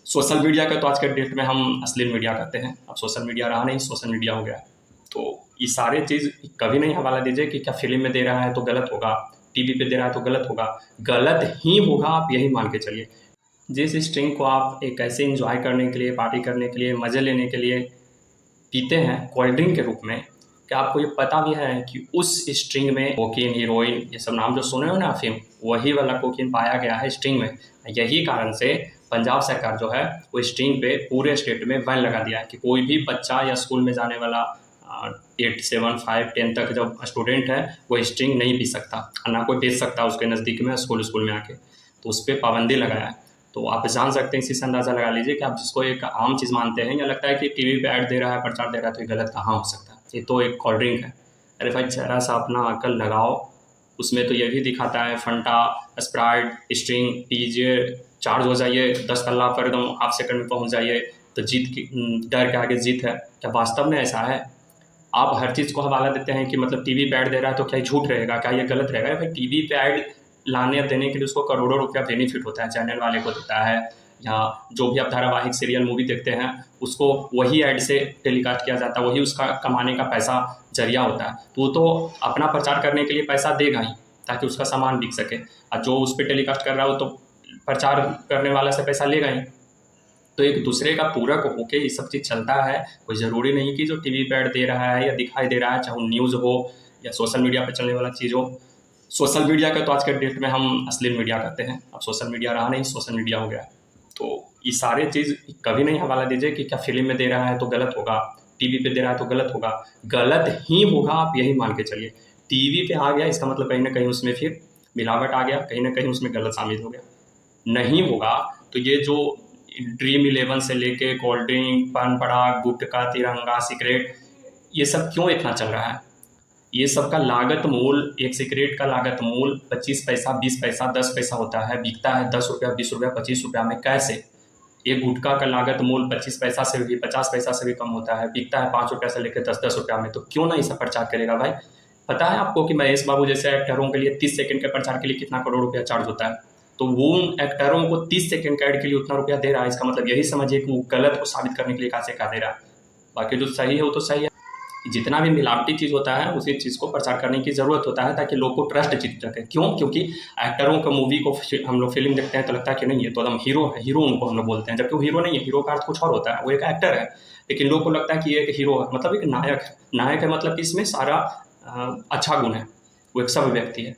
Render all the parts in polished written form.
Social media का तो आज के डेट में हम अश्लील मीडिया कहते हैं। अब सोशल मीडिया रहा नहीं, सोशल मीडिया हो गया। तो ये सारे चीज़ कभी नहीं हवाला दीजिए कि क्या फ़िल्म में दे रहा है तो गलत होगा, टीवी पे दे रहा है तो गलत होगा। गलत ही होगा, आप यही मान के चलिए। जिस स्ट्रिंग को आप एक ऐसे एंजॉय करने के लिए, पार्टी करने के लिए, मज़े लेने के लिए पीते हैं कोल्ड ड्रिंक के रूप में, क्या आपको ये पता भी है कि उस स्ट्रिंग में कोकीन, हीरोइन ये सब नाम जो सुने हो ना अफ़ीम, वही वाला कोकीन पाया गया है स्ट्रिंग में। यही कारण से पंजाब सरकार जो है वो स्ट्रिंग पे पूरे स्टेट में बैन लगा दिया है कि कोई भी बच्चा या स्कूल में जाने वाला 8, 7, 5, 10 तक जब स्टूडेंट है वो स्ट्रिंग नहीं पी सकता, ना कोई बेच सकता उसके नज़दीक में स्कूल में आके। तो उस पर पाबंदी लगाया है। तो आप जान सकते हैं, इसी से अंदाज़ा लगा लीजिए कि आप जिसको एक आम चीज़ मानते हैं या लगता है कि टीवी पे ऐड दे रहा है, प्रचार दे रहा है, तो ये गलत कहाँ हो सकता है। ये तो एक कोल्ड ड्रिंक है। अरे भाई ज़रा सा अपना अकल लगाओ। उसमें तो ये भी दिखाता है फंटा, स्प्राइट, स्ट्रिंग पीजिए, चार्ज हो जाइए, 10 कल्ला पर एकदम हाफ सेकंड में पहुंच जाइए, तो जीत की डर के आगे जीत है। क्या वास्तव में ऐसा है? आप हर चीज़ को हवाला देते हैं कि मतलब टीवी पे ऐड दे रहा है तो क्या झूठ रहेगा, क्या ये गलत रहेगा? भाई टीवी पे ऐड लाने देने के लिए उसको करोड़ों रुपया बेनिफिट होता है, चैनल वाले को देता है, या जो भी आप धारावाहिक सीरियल मूवी देखते हैं उसको वही ऐड से टेलीकास्ट किया जाता है, वही उसका कमाने का पैसा जरिया होता है। तो वो तो अपना प्रचार करने के लिए पैसा देगा ही ताकि उसका सामान बिक सके, और जो उस पर टेलीकास्ट कर रहा हो तो प्रचार करने वाला से पैसा लेगा ही। तो एक दूसरे का पूरक होके ये सब चीज़ चलता है। कोई ज़रूरी नहीं कि जो टीवी पे ऐड दे रहा है या दिखाई दे रहा है, चाहे वो न्यूज़ हो या सोशल मीडिया पे चलने वाला चीज़ हो। सोशल मीडिया का तो आज के डेट में हम अश्लील मीडिया कहते हैं। अब सोशल मीडिया रहा नहीं, सोशल मीडिया हो गया। तो ये सारे चीज़ कभी नहीं हवाला दीजिए कि क्या फ़िल्म में दे रहा है तो गलत होगा, टीवी पे दे रहा है तो गलत होगा। गलत ही होगा, आप यही मान के चलिए। टीवी पे आ गया इसका मतलब कहीं न कहीं उसमें फिर मिलावट आ गया, कहीं न कहीं उसमें गलत शामिल हो गया। नहीं होगा तो ये जो ड्रीम 11 से लेके कोल्ड ड्रिंक, पान पराग, गुटखा, तिरंगा, सिगरेट, ये सब क्यों इतना चल रहा है? ये सब का लागत मूल, एक सिगरेट का लागत मूल 25 पैसा, 20 पैसा, 10 पैसा होता है, बिकता है 10 रुपया, 20 रुपया, 25 रुपया में। कैसे? एक गुटखा का लागत मूल 25 पैसा से भी, 50 पैसा से भी कम होता है, बिकता है 5 रुपया से लेकर 10-10 रुपया में। तो क्यों ना इसका प्रचार करेगा भाई? पता है आपको कि महेश बाबू जैसे एक्टरों के लिए 30 सेकंड के प्रचार के लिए कितना करोड़ रुपया चार्ज होता है? तो वो एक्टरों को 30 सेकंड का ऐड के लिए उतना रुपया दे रहा है, इसका मतलब यही समझिए कि वो गलत को साबित करने के लिए कहाँ से कहा दे रहा है। बाकी जो सही है वो तो सही है। जितना भी मिलावटी चीज़ होता है उसी चीज़ को प्रचार करने की ज़रूरत होता है ताकि लोग को ट्रस्ट जीत सके। क्यों? क्योंकि एक्टरों का मूवी को हम लोग फिल्म देखते हैं तो लगता है कि नहीं ये तो एकदम हीरो है, हीरो उनको हम लोग बोलते हैं, जबकि वो हीरो नहीं है। हीरो का अर्थ कुछ और होता है, वो एक एक्टर है। लेकिन लोग को लगता है कि ये एक हीरो है, मतलब एक नायक है। नायक है मतलब कि इसमें सारा अच्छा गुण है, वो एक सब व्यक्ति है।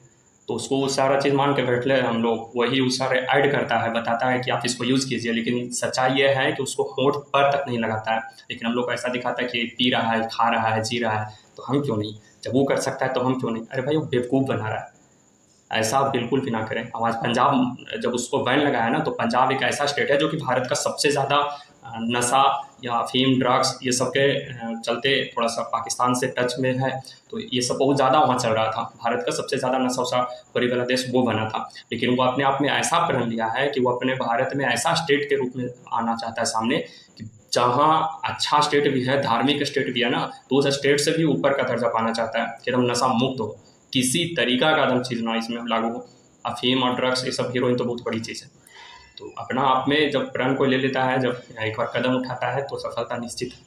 तो उसको वो सारा चीज़ मान के बैठ ले हम लोग, वही वो सारे ऐड करता है, बताता है कि आप इसको यूज़ कीजिए। लेकिन सच्चाई ये है कि उसको होंठ पर तक नहीं लगाता है। लेकिन हम लोग को ऐसा दिखाता है कि पी रहा है, खा रहा है, जी रहा है, तो हम क्यों नहीं? जब वो कर सकता है तो हम क्यों नहीं? अरे भाई वो बेवकूफ़ बना रहा है। ऐसा आप बिल्कुल भी ना करें। अब आज पंजाब जब उसको बैन लगाया ना, तो पंजाब एक ऐसा स्टेट है जो कि भारत का सबसे ज़्यादा नशा या अफ़ीम, ड्रग्स ये सब के चलते थोड़ा-सा पाकिस्तान से टच में है। तो ये सब बहुत ज़्यादा वहाँ चल रहा था। भारत का सबसे ज़्यादा नशा-वशा खोरी वाला देश वो बना था। लेकिन वो अपने आप में ऐसा प्रण लिया है कि वो अपने भारत में ऐसा स्टेट के रूप में आना चाहता है सामने, कि जहाँ अच्छा स्टेट भी है, धार्मिक स्टेट भी है ना, तो उस स्टेट से भी ऊपर का दर्जा पाना चाहता है कि एकदम नशा मुक्त हो। किसी तरीका का एकदम चीज़ ना इसमें लागू हो। अफ़ीम और ड्रग्स ये सब हीरोइन तो बहुत बड़ी चीज़ है। तो अपना आप में जब प्रण कोई ले लेता है, जब एक बार कदम उठाता है तो सफलता निश्चित है।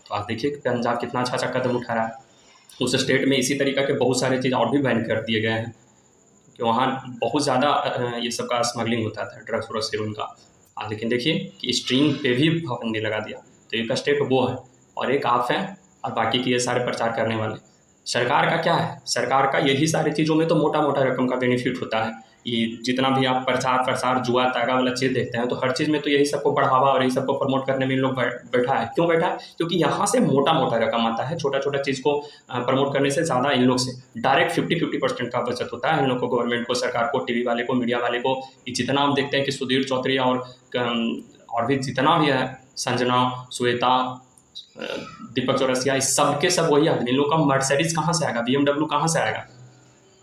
तो आप देखिए कि पंजाब कितना अच्छा-अच्छा कदम उठा रहा है। उस स्टेट में इसी तरीक़ा के बहुत सारे चीज़ और भी बैन कर दिए गए हैं कि वहाँ बहुत ज़्यादा ये सब का स्मगलिंग होता था, ड्रग्स व्रग्स हीरोइन का। लेकिन देखिए कि स्ट्रिंग पे भी पाबंदी लगा दिया। तो एक स्टेट वो है और एक आप हैं और बाकी के ये सारे प्रचार करने वाले। सरकार का क्या है? सरकार का यही सारी चीज़ों में तो मोटा-मोटा रकम का बेनिफिट होता है। ये जितना भी आप प्रचार, जुआ, तागा वाला चीज़ देखते हैं, तो हर चीज़ में तो यही सबको बढ़ावा और यही सबको प्रमोट करने में इन लोग बैठा है। क्यों बैठा है? क्योंकि यहाँ से मोटा-मोटा रकम आता है। छोटा-छोटा चीज़ को प्रमोट करने से ज़्यादा इन लोग से डायरेक्ट 50-50% का बचत होता है इन लोग को, गवर्नमेंट को, सरकार को, टीवी वाले को, मीडिया वाले को। ये जितना आप देखते हैं कि सुधीर चौधरी और भी जितना भी है, संजना, श्वेता, दीपक चौरसिया, इस सब के सब वही आदमी। इन लोग का मर्सिडीज़ कहाँ से आएगा? BMW कहाँ से आएगा?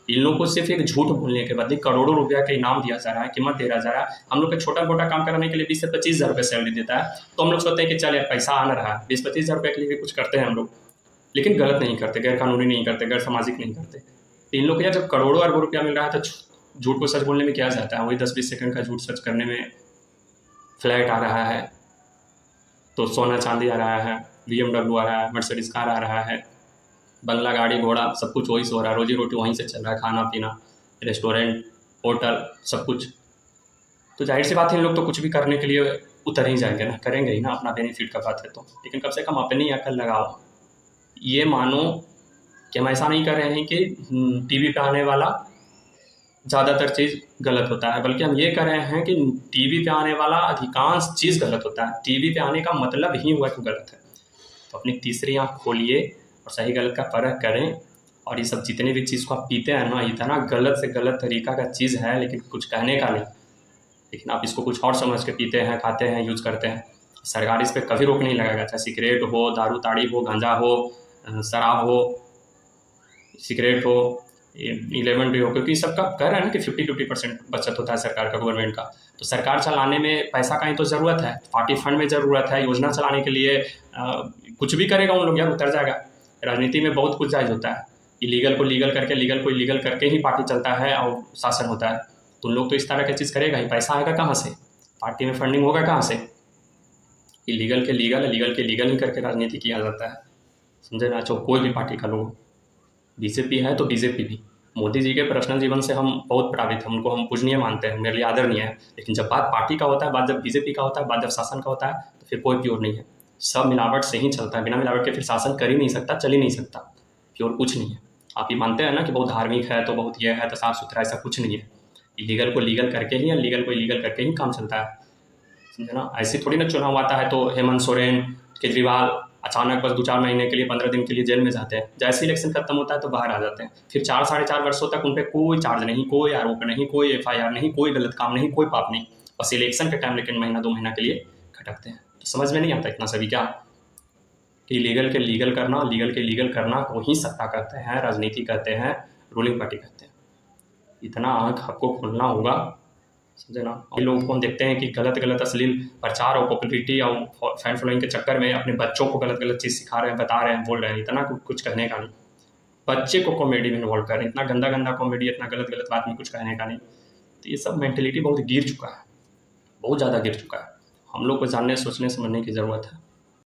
इन लोगों को सिर्फ एक झूठ बोलने के बदले करोड़ों रुपया का इनाम दिया जा रहा है, कीमत दिया जा रहा है। हम लोग के छोटा-मोटा काम कराने के लिए 20 से 25 हज़ार रुपये सैलरी देता है, तो हम लोग सोचते हैं कि चल यार पैसा आ रहा है, 20-25 हज़ार रुपये के लिए भी कुछ करते हैं हम लोग। लेकिन गलत नहीं करते, गैर कानूनी नहीं करते, गैर सामाजिक नहीं करते। तो इन लोग को यार जब करोड़ों अरबों रुपया मिल रहा है तो झूठ को सच बोलने में क्या जाता है? वही 10-20 सेकंड का झूठ सच करने में फ्लैट आ रहा है, तो सोना चांदी आ रहा है, BMW आ रहा है, मर्सिडीज़ कार आ रहा है, बंगला गाड़ी घोड़ा सब कुछ वहीं से हो रहा है, रोजी रोटी वहीं से चल रहा है, खाना पीना, रेस्टोरेंट, होटल, सब कुछ। तो जाहिर सी बात है इन लोग तो कुछ भी करने के लिए उतर ही जाएंगे ना, करेंगे ही ना, अपना बेनिफिट का बात है तो। लेकिन कम से कम अपनी अकल लगाओ। ये मानो कि हम ऐसा नहीं कर रहे हैं कि टीवी पे आने वाला ज़्यादातर चीज़ गलत होता है, बल्कि हम ये कर रहे हैं कि टीवी पे आने वाला अधिकांश चीज़ गलत होता है। टीवी पे आने का मतलब ही हुआ कि गलत है। तो अपनी तीसरी आँख खोलिए और सही गलत का परख करें। और ये सब जितनी भी चीज़ को आप पीते हैं ना, इतना गलत से गलत तरीका का चीज़ है, लेकिन कुछ कहने का नहीं। लेकिन आप इसको कुछ और समझ के पीते हैं, खाते हैं, यूज़ करते हैं। सरकार इस पे कभी रोक नहीं लगाएगा, चाहे सिगरेट हो, दारू ताड़ी हो, गांजा हो, शराब हो, सिगरेट हो, 11 भी हो, क्योंकि सबका कह रहे हैं ना कि 50-50% बचत होता है सरकार का, गवर्नमेंट का। तो सरकार चलाने में पैसा का ही तो ज़रूरत है, पार्टी फंड में ज़रूरत है, योजना चलाने के लिए कुछ भी करेगा उन लोग यार, उतर जाएगा। राजनीति में बहुत कुछ जायज़ होता है, इलीगल को लीगल करके, लीगल को इलीगल करके ही पार्टी चलता है और शासन होता है। तो उन लोग तो इस तरह की चीज़ करेगा ही, पैसा आएगा कहाँ से, पार्टी में फंडिंग होगा कहाँ से। इलीगल के लीगल, लीगल के लीगल ही करके राजनीति किया जाता है, समझे ना। चाहे कोई भी पार्टी का लोग, बीजेपी है तो बीजेपी भी। मोदी जी के पर्सनल जीवन से हम बहुत प्रभावित हैं, उनको हम पूजनीय मानते हैं, मेरे लिए आदरणीय है। लेकिन जब बात पार्टी का होता है, बात जब बीजेपी का होता है, बात जब शासन का होता है, तो फिर कोई प्योर नहीं है। सब मिलावट से ही चलता है, बिना मिलावट के फिर शासन कर ही नहीं सकता, चल ही नहीं सकता। प्योर कुछ नहीं है। आप ये मानते हैं ना कि बहुत धार्मिक है तो बहुत ये है तो साफ सुथरा, ऐसा कुछ नहीं है। इलीगल को लीगल करके ही, लीगल को इलीगल करके ही काम चलता है, समझे ना। ऐसे थोड़ी ना चुनाव आता है तो हेमंत सोरेन, केजरीवाल अचानक बस 2-4 महीने के लिए, 15 दिन के लिए जेल में जाते हैं। जैसे इलेक्शन खत्म होता है तो बाहर आ जाते हैं। फिर 4-4.5 वर्षों तक उन पर कोई चार्ज नहीं, कोई आरोप नहीं, कोई FIR नहीं, कोई गलत काम नहीं, कोई पाप नहीं। बस इलेक्शन के टाइम लेकिन महीना 2 महीना के लिए खटकते हैं। तो समझ में नहीं आता इतना सभी क्या, कि लीगल के लीगल करना, लीगल के लीगल करना को ही सत्ता कहते हैं, राजनीति कहते हैं, रूलिंग पार्टी कहते हैं। इतना आँख आपको खोलना होगा, समझे ना। ये लोग को हम देखते हैं कि गलत गलत अश्लील प्रचार और पॉपुलरिटी और फैन फॉलोइंग के चक्कर में अपने बच्चों को गलत गलत चीज़ सिखा रहे हैं, बता रहे हैं, बोल रहे हैं। इतना कुछ कहने का नहीं। बच्चे को कॉमेडी में इन्वॉल्व कर रहे हैं, इतना गंदा गंदा कॉमेडी, इतना गलत गलत बात में कुछ कहने का नहीं। तो ये सब मेंटेलिटी बहुत गिर चुका है, बहुत ज़्यादा गिर चुका है। हम लोग को जानने, सोचने, समझने की ज़रूरत है।